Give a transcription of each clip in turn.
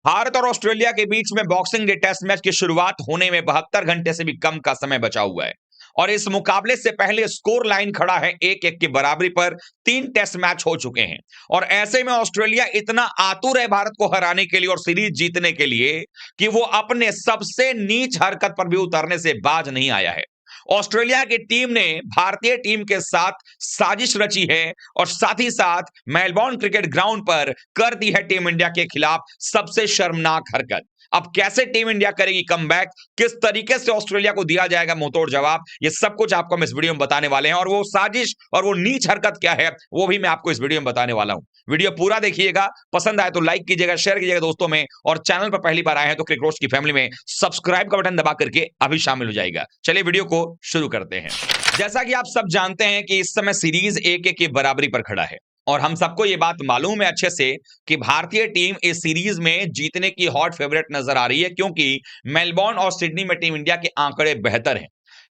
भारत और ऑस्ट्रेलिया के बीच में बॉक्सिंग डे टेस्ट मैच की शुरुआत होने में 72 घंटे से भी कम का समय बचा हुआ है। और इस मुकाबले से पहले स्कोर लाइन खड़ा है 1-1 की बराबरी पर। 3 टेस्ट मैच हो चुके हैं और ऐसे में ऑस्ट्रेलिया इतना आतुर है भारत को हराने के लिए और सीरीज जीतने के लिए कि वो अपने सबसे नीच हरकत पर भी उतरने से बाज नहीं आया है। ऑस्ट्रेलिया की टीम ने भारतीय टीम के साथ साजिश रची है और साथ ही साथ मेलबोर्न क्रिकेट ग्राउंड पर कर दी है टीम इंडिया के खिलाफ सबसे शर्मनाक हरकत। अब कैसे टीम इंडिया करेगी कमबैक, किस तरीके से ऑस्ट्रेलिया को दिया जाएगा मुंहतोड़ जवाब, ये सब कुछ आपको हम इस वीडियो में बताने वाले हैं। और वो साजिश और वो नीच हरकत क्या है वो भी मैं आपको इस वीडियो में बताने वाला हूं। वीडियो पूरा देखिएगा, पसंद आए तो लाइक कीजिएगा, शेयर कीजिएगा दोस्तों में, और चैनल पर पहली बार आए हैं तो क्रिकरोच की फैमिली में सब्सक्राइब का बटन दबा करके अभी शामिल हो जाएगा। चलिए वीडियो को शुरू करते हैं। जैसा कि आप सब जानते हैं कि इस समय सीरीज 1-1 की बराबरी पर खड़ा है और हम सबको ये बात मालूम है अच्छे से कि भारतीय टीम इस सीरीज में जीतने की हॉट फेवरेट नजर आ रही है, क्योंकि मेलबोर्न और सिडनी में टीम इंडिया के आंकड़े बेहतर हैं।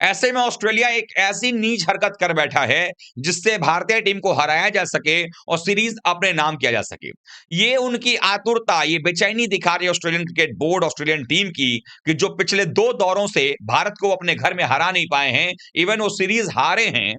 ऐसे में ऑस्ट्रेलिया एक ऐसी नीच हरकत कर बैठा है जिससे भारतीय टीम को हराया जा सके और सीरीज अपने नाम किया जा सके। ये उनकी आतुरता, ये बेचैनी दिखा रही है Australian cricket board, Australian team की, कि जो पिछले 2 दौरों से भारत को अपने घर में हरा नहीं पाए हैं, इवन वो सीरीज हारे हैं।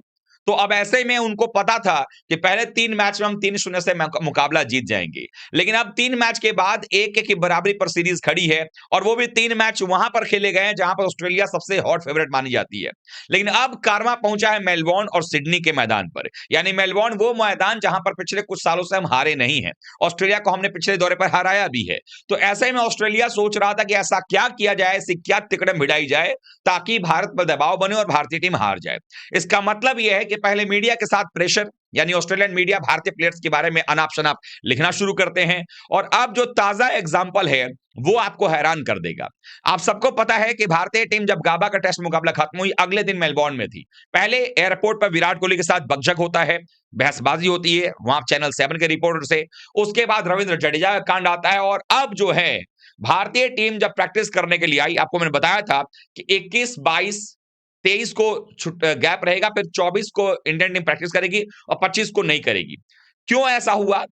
तो अब ऐसे में उनको पता था कि पहले 3 मैच में हम 3-0 से मुकाबला जीत जाएंगे, लेकिन अब 3 मैच के बाद 1-1 की बराबरी पर सीरीज खड़ी है और वो भी 3 मैच वहां पर खेले गए हैं जहां पर ऑस्ट्रेलिया सबसे हॉट फेवरेट मानी जाती है। लेकिन अब कारवा पहुंचा है मेलबोर्न और सिडनी के मैदान पर, यानी मेलबोर्न वो मैदान जहां पर पिछले कुछ सालों से हम हारे नहीं हैं। ऑस्ट्रेलिया को हमने पिछले दौरे पर हराया भी है। तो ऐसे में ऑस्ट्रेलिया सोच रहा था कि ऐसा क्या किया जाए, ऐसी क्या तिकड़म भिड़ाई जाए ताकि भारत पर दबाव बने और भारतीय टीम हार जाए। इसका मतलब यह है कि पहले मीडिया के साथ प्रेशर, यानी ऑस्ट्रेलियन मीडिया भारतीय प्लेयर्स के बारे में अनाप शनाप लिखना शुरू करते हैं। और अब जो ताजा एग्जांपल है वो आपको हैरान कर देगा। आप सबको पता है कि भारतीय टीम जब गाबा का टेस्ट मुकाबला खत्म हुई, अगले दिन मेलबोर्न में थी। पहले एयरपोर्ट पर विराट कोहली के साथ बकझक होता है, बहसबाजी होती है वहां चैनल 7 के रिपोर्टर से। उसके बाद रविंद्र जडेजा का कांड आता है और अब जो है भारतीय टीम जब प्रैक्टिस करने के लिए आई, आपको मैंने बताया था कि 21, 22, 23 को गैप रहेगा, फिर 24 को इंडियन टीम प्रैक्टिस करेगी और 25 को नहीं करेगी। क्यों ऐसा हुआ?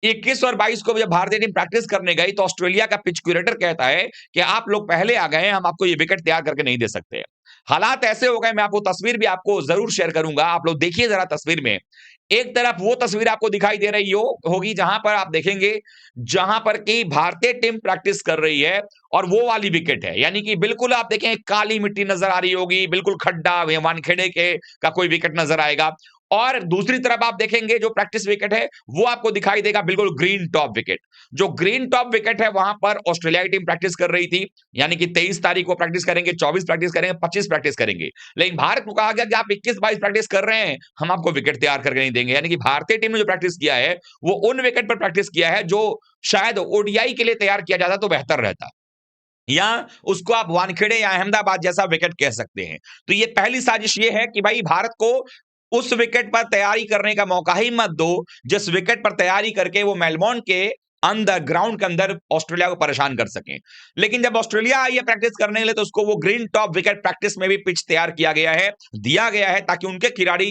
21 और 22 को जब भारतीय टीम प्रैक्टिस करने गई तो ऑस्ट्रेलिया का पिच क्यूरेटर कहता है कि आप लोग पहले आ गए हैं, हम आपको ये विकेट तैयार करके नहीं दे सकते। हालात ऐसे हो गए, मैं आपको तस्वीर भी आपको जरूर शेयर करूंगा, आप लोग देखिए जरा तस्वीर में। एक तरफ वो तस्वीर आपको दिखाई दे रही होगी जहां पर आप देखेंगे, जहां पर कि भारतीय टीम प्रैक्टिस कर रही है और वो वाली विकेट है, यानी कि बिल्कुल आप देखें काली मिट्टी नजर आ रही होगी, बिल्कुल खड्डा वानखेड़े के का कोई विकेट नजर आएगा। और दूसरी तरफ आप देखेंगे जो प्रैक्टिस विकेट है वो आपको दिखाई देगा बिल्कुल ग्रीन टॉप विकेट। जो ग्रीन टॉप विकेट है वहां पर ऑस्ट्रेलिया की टीम प्रैक्टिस कर रही थी, यानी कि 23 तारीख को प्रैक्टिस करेंगे, 24 प्रैक्टिस करेंगे, 25 प्रैक्टिस करेंगे। लेकिन भारत को कहा गया कि आप 21-22 प्रैक्टिस कर रहे हैं, हम आपको विकेट तैयार करके नहीं देंगे। यानी कि भारतीय टीम ने जो प्रैक्टिस किया है वो उन विकेट पर प्रैक्टिस किया है जो शायद ओडीआई के लिए तैयार किया जाता तो बेहतर रहता, या उसको आप वानखेड़े या अहमदाबाद जैसा विकेट कह सकते हैं। तो ये पहली साजिश ये है कि भाई भारत को उस विकेट पर तैयारी करने का मौका ही मत दो जिस विकेट पर तैयारी करके वो मेलबोर्न के अंदर, ग्राउंड के अंदर ऑस्ट्रेलिया को परेशान कर सकें। लेकिन जब ऑस्ट्रेलिया आई है प्रैक्टिस करने के लिए तो उसको वो ग्रीन टॉप विकेट प्रैक्टिस में भी पिच तैयार किया गया है, दिया गया है ताकि उनके खिलाड़ी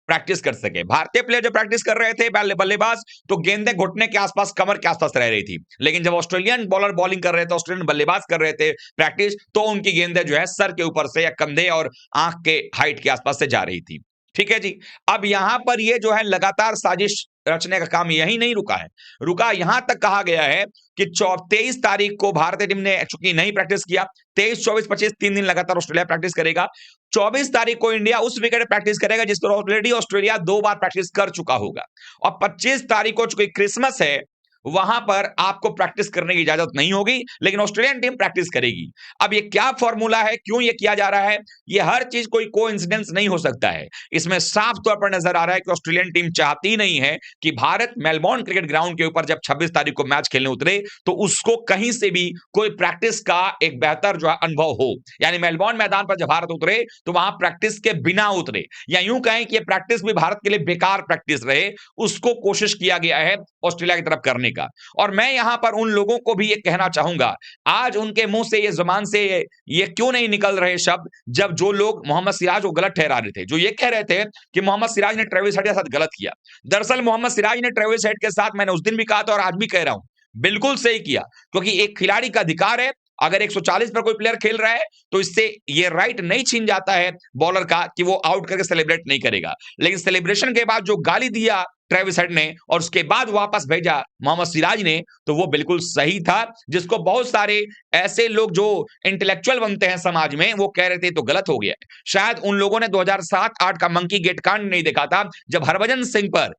प्रैक्टिस कर सके। भारतीय प्लेयर जो प्रैक्टिस कर रहे थे बल्लेबाज, तो गेंदें घुटने के आसपास, कमर के आसपास रह रही थी। लेकिन जब ऑस्ट्रेलियन बॉलर बॉलिंग कर रहे थे, ऑस्ट्रेलियन बल्लेबाज कर रहे थे प्रैक्टिस, तो उनकी गेंदें जो है सर के ऊपर से या कंधे और आंख के हाइट के आसपास से जा रही थी। ठीक है जी। अब यहां पर ये जो है लगातार साजिश रचने का काम यही नहीं रुका है, रुका यहां तक कहा गया है कि 23 तारीख को भारतीय टीम ने चूंकि नहीं प्रैक्टिस किया, 23, 24, 25 3 दिन लगातार ऑस्ट्रेलिया प्रैक्टिस करेगा। 24 तारीख को इंडिया उस विकेट प्रैक्टिस करेगा जिस पर ऑलरेडी ऑस्ट्रेलिया 2 बार प्रैक्टिस कर चुका होगा। और 25 तारीख को चूंकि क्रिसमस है, वहां पर आपको प्रैक्टिस करने की इजाजत नहीं होगी, लेकिन ऑस्ट्रेलियन टीम प्रैक्टिस करेगी। अब ये क्या फॉर्मूला है, क्यों ये किया जा रहा है? ये हर चीज कोई कोइंसिडेंस नहीं हो सकता है। इसमें साफ तौर पर नजर आ रहा है कि ऑस्ट्रेलियन टीम चाहती नहीं है कि भारत मेलबोर्न क्रिकेट ग्राउंड के ऊपर जब 26 तारीख को मैच खेलने उतरे तो उसको कहीं से भी कोई प्रैक्टिस का एक बेहतर जो है अनुभव हो। यानी मेलबोर्न मैदान पर जब भारत उतरे तो वहां प्रैक्टिस के बिना उतरे, या यूं कहें कि ये प्रैक्टिस भी भारत के लिए बेकार प्रैक्टिस रहे, उसको कोशिश किया गया है ऑस्ट्रेलिया की तरफ करने का। और मैं यहां पर उन लोगों को भी ये कहना चाहूंगा, आज उनके मुंह से, ये जुबान से ये क्यों नहीं निकल रहे शब्द, जब जो लोग मोहम्मद सिराज को गलत ठहरा रहे थे, जो ये कह रहे थे कि मोहम्मद सिराज ने ट्रेविस हेड के साथ गलत किया। दरअसल मोहम्मद सिराज ने ट्रेविस हेड के साथ, मैंने उस दिन भी कहा था और आज भी कह रहा हूं, बिल्कुल सही किया, क्योंकि एक खिलाड़ी का अधिकार है, अगर 140 पर कोई प्लेयर खेल रहा है, तो इससे ये राइट नहीं छीन जाता है बॉलर का कि वो आउट करके सेलिब्रेट नहीं करेगा। लेकिन सेलिब्रेशन के बाद जो गाली दिया ट्रेविस हेड ने और उसके बाद वापस भेजा मोहम्मद सिराज ने, तो वो बिल्कुल सही था, जिसको बहुत सारे ऐसे लोग जो इंटेलेक्चुअल बनते हैं समाज में, वो कह रहे थे तो गलत हो गया है। शायद उन लोगों ने 2007-8 का मंकी गेट कांड नहीं देखा था, जब हरभजन सिंह पर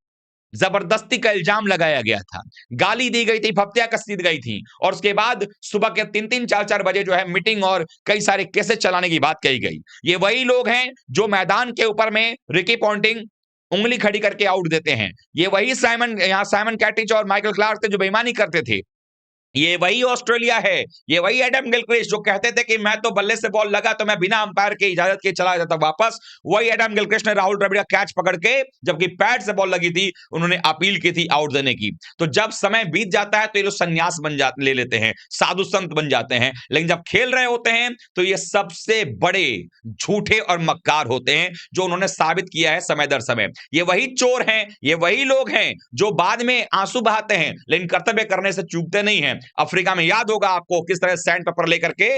जबरदस्ती का इल्जाम लगाया गया था, गाली दी गई थी, फप्तियां कसी गई थी और उसके बाद सुबह के 3-3 4-4 बजे जो है मीटिंग और कई सारे केसेस चलाने की बात कही गई। ये वही लोग हैं जो मैदान के ऊपर में रिकी पॉन्टिंग उंगली खड़ी करके आउट देते हैं। ये वही साइमन कैटिच और माइकल क्लार्क थे जो बेईमानी करते थे। ये वही ऑस्ट्रेलिया है, ये वही एडम गिलक्रिस्ट जो कहते थे कि मैं तो बल्ले से बॉल लगा तो मैं बिना अंपायर के इजाजत के चला जाता वापस। वही एडम गिलक्रिस्ट ने राहुल द्रविड़ का कैच पकड़ के, जबकि पैड से बॉल लगी थी, उन्होंने अपील की थी आउट देने की। तो जब समय बीत जाता है तो ये लोग संन्यास ले लेते हैं, साधु संत बन जाते हैं, लेकिन जब खेल रहे होते हैं तो ये सबसे बड़े झूठे और मक्कार होते हैं, जो उन्होंने साबित किया है समय दर समय। ये वही चोर हैं, ये वही लोग हैं जो बाद में आंसू बहाते हैं, लेकिन कर्तव्य करने से चूकते नहीं हैं। अफ्रीका में याद होगा आपको किस तरह सैंड पेपर लेकर के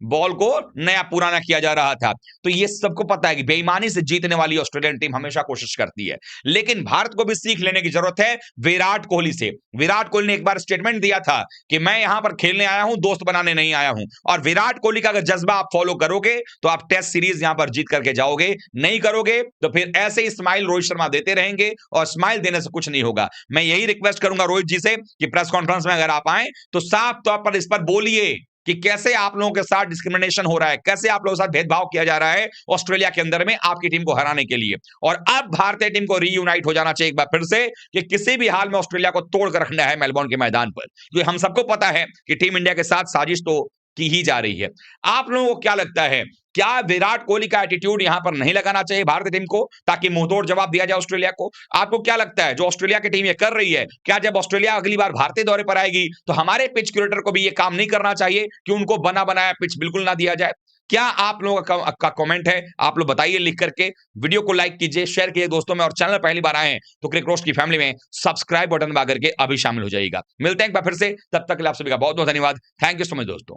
बॉल को नया पुराना किया जा रहा था। तो ये सबको पता है कि बेईमानी से जीतने वाली ऑस्ट्रेलियन टीम हमेशा कोशिश करती है, लेकिन भारत को भी सीख लेने की जरूरत है विराट कोहली से। विराट कोहली ने एक बार स्टेटमेंट दिया था कि मैं यहां पर खेलने आया हूं, दोस्त बनाने नहीं आया हूं। और विराट कोहली का अगर जज्बा आप फॉलो करोगे तो आप टेस्ट सीरीज यहां पर जीत करके जाओगे, नहीं करोगे तो फिर ऐसे ही स्माइल रोहित शर्मा देते रहेंगे और स्माइल देने से कुछ नहीं होगा। मैं यही रिक्वेस्ट करूंगा रोहित जी से कि प्रेस कॉन्फ्रेंस में अगर आप आए तो साफ तौर पर इस पर बोलिए कि कैसे आप लोगों के साथ डिस्क्रिमिनेशन हो रहा है, कैसे आप लोगों के साथ भेदभाव किया जा रहा है ऑस्ट्रेलिया के अंदर में आपकी टीम को हराने के लिए। और अब भारतीय टीम को रीयूनाइट हो जाना चाहिए एक बार फिर से कि किसी भी हाल में ऑस्ट्रेलिया को तोड़ कर रखना है मेलबोर्न के मैदान पर, क्योंकि हम सबको पता है कि टीम इंडिया के साथ साजिश तो की ही जा रही है। आप लोगों को क्या लगता है, क्या विराट कोहली का एटीट्यूड यहां पर नहीं लगाना चाहिए भारतीय टीम को, ताकि मुंहतोड़ जवाब दिया जाए ऑस्ट्रेलिया को? आपको क्या लगता है जो ऑस्ट्रेलिया की टीम ये कर रही है, क्या जब ऑस्ट्रेलिया अगली बार भारतीय दौरे पर आएगी तो हमारे पिच क्यूरेटर को भी ये काम नहीं करना चाहिए कि उनको बना बनाया पिच बिल्कुल ना दिया जाए? क्या आप लोगों का कमेंट है, आप लोग बताइए लिख करके। वीडियो को लाइक कीजिए, शेयर कीजिए दोस्तों में, और चैनल पहली बार आए हैं तो क्रिक रोस्ट की फैमिली में सब्सक्राइब बटन दबा करके अभी शामिल हो जाइएगा। मिलते हैं एक बार फिर से, तब तक के लिए आप सभी का बहुत बहुत धन्यवाद। थैंक यू सो मच दोस्तों।